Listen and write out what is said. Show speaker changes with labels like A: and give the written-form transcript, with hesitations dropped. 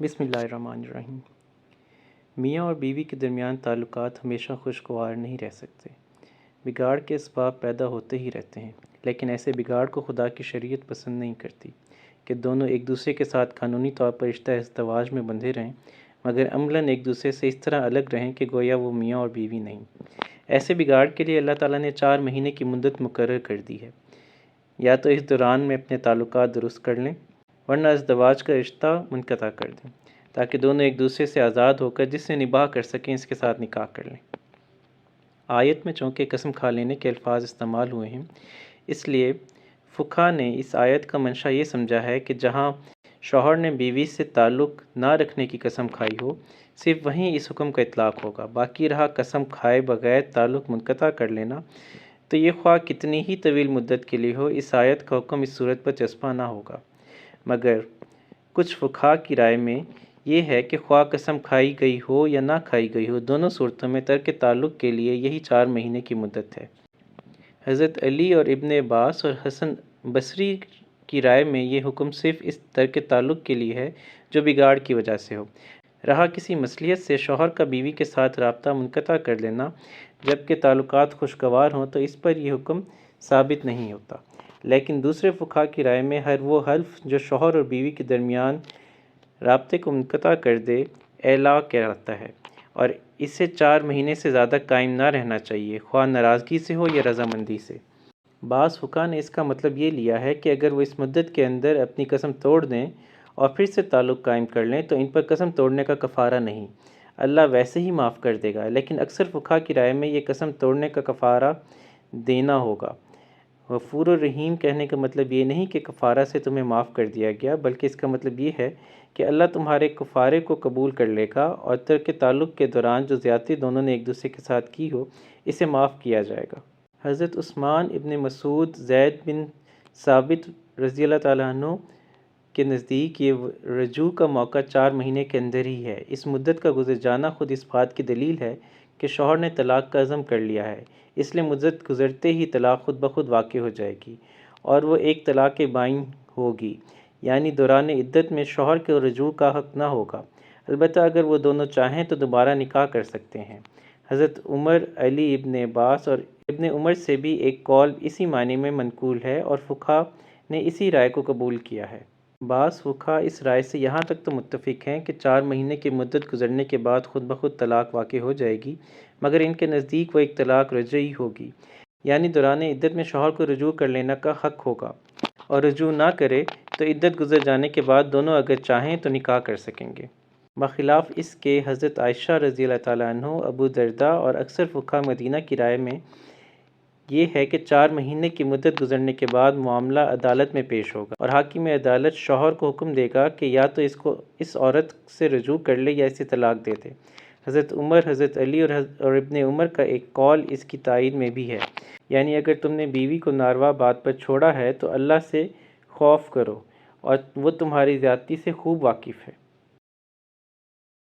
A: بسم اللہ الرحمن الرحیم۔ میاں اور بیوی کے درمیان تعلقات ہمیشہ خوشگوار نہیں رہ سکتے۔ بگاڑ کے اسباب پیدا ہوتے ہی رہتے ہیں، لیکن ایسے بگاڑ کو خدا کی شریعت پسند نہیں کرتی کہ دونوں ایک دوسرے کے ساتھ قانونی طور پر رشتہ ازدواج میں بندھے رہیں، مگر عملاً ایک دوسرے سے اس طرح الگ رہیں کہ گویا وہ میاں اور بیوی نہیں۔ ایسے بگاڑ کے لیے اللہ تعالیٰ نے 4 مہینے کی مدت مقرر کر دی ہے۔ یا تو اس دوران میں اپنے تعلقات درست کر لیں، ورنہ ازدواج کا رشتہ منقطع کر دیں، تاکہ دونوں ایک دوسرے سے آزاد ہو کر جس سے نباہ کر سکیں اس کے ساتھ نکاح کر لیں۔ آیت میں چونکہ قسم کھا لینے کے الفاظ استعمال ہوئے ہیں، اس لیے فقہا نے اس آیت کا منشا یہ سمجھا ہے کہ جہاں شوہر نے بیوی سے تعلق نہ رکھنے کی قسم کھائی ہو، صرف وہیں اس حکم کا اطلاق ہوگا۔ باقی رہا قسم کھائے بغیر تعلق منقطع کر لینا، تو یہ خواہ کتنی ہی طویل مدت کے لیے ہو، اس آیت کا حکم اس صورت پر چسپاں نہ ہوگا۔ مگر کچھ فقہا کی رائے میں یہ ہے کہ خواہ قسم کھائی گئی ہو یا نہ کھائی گئی ہو، دونوں صورتوں میں ترک تعلق کے لیے یہی 4 مہینے کی مدت ہے۔ حضرت علی اور ابن عباس اور حسن بصری کی رائے میں یہ حکم صرف اس ترک تعلق کے لیے ہے جو بگاڑ کی وجہ سے ہو۔ رہا کسی مصلحت سے شوہر کا بیوی کے ساتھ رابطہ منقطع کر لینا جبکہ تعلقات خوشگوار ہوں، تو اس پر یہ حکم ثابت نہیں ہوتا۔ لیکن دوسرے فقہا کی رائے میں ہر وہ حلف جو شوہر اور بیوی کے درمیان رابطے کو منقطع کر دے اعلاء کہلاتا ہے، اور اسے 4 مہینے سے زیادہ قائم نہ رہنا چاہیے، خواہ ناراضگی سے ہو یا رضامندی سے۔ بعض فقہا نے اس کا مطلب یہ لیا ہے کہ اگر وہ اس مدت کے اندر اپنی قسم توڑ دیں اور پھر سے تعلق قائم کر لیں تو ان پر قسم توڑنے کا کفارہ نہیں، اللہ ویسے ہی معاف کر دے گا۔ لیکن اکثر فقہا کی رائے میں یہ قسم توڑنے کا کفارہ دینا ہوگا۔ غفور الرحیم کہنے کا مطلب یہ نہیں کہ کفارہ سے تمہیں معاف کر دیا گیا، بلکہ اس کا مطلب یہ ہے کہ اللہ تمہارے کفارے کو قبول کر لے گا اور ترک تعلق کے دوران جو زیادتی دونوں نے ایک دوسرے کے ساتھ کی ہو اسے معاف کیا جائے گا۔ حضرت عثمان ابن مسعود زید بن ثابت رضی اللہ تعالیٰ عنہ کے نزدیک یہ رجوع کا موقع 4 مہینے کے اندر ہی ہے۔ اس مدت کا گزر جانا خود اس بات کی دلیل ہے کہ شوہر نے طلاق کا عزم کر لیا ہے، اس لیے مدت گزرتے ہی طلاق خود بخود واقع ہو جائے گی اور وہ ایک طلاق بائن ہوگی، یعنی دوران عدت میں شوہر کے رجوع کا حق نہ ہوگا۔ البتہ اگر وہ دونوں چاہیں تو دوبارہ نکاح کر سکتے ہیں۔ حضرت عمر، علی ابن عباس اور ابن عمر سے بھی ایک قول اسی معنی میں منقول ہے اور فقہا نے اسی رائے کو قبول کیا ہے۔ بعض فقہا اس رائے سے یہاں تک تو متفق ہیں کہ 4 مہینے کی مدت گزرنے کے بعد خود بخود طلاق واقع ہو جائے گی، مگر ان کے نزدیک وہ ایک طلاق رجعی ہوگی، یعنی دوران عدت میں شوہر کو رجوع کر لینا کا حق ہوگا، اور رجوع نہ کرے تو عدت گزر جانے کے بعد دونوں اگر چاہیں تو نکاح کر سکیں گے۔ بخلاف اس کے حضرت عائشہ رضی اللہ تعالیٰ عنہ، ابو درداء اور اکثر فقہا مدینہ کی رائے میں یہ ہے کہ 4 مہینے کی مدت گزرنے کے بعد معاملہ عدالت میں پیش ہوگا اور حاکم عدالت شوہر کو حکم دے گا کہ یا تو اس عورت سے رجوع کر لے یا اسے طلاق دے دے۔ حضرت عمر، حضرت علی اور ابن عمر کا ایک قول اس کی تائید میں بھی ہے، یعنی اگر تم نے بیوی کو ناروا بات پر چھوڑا ہے تو اللہ سے خوف کرو اور وہ تمہاری زیادتی سے خوب واقف ہے۔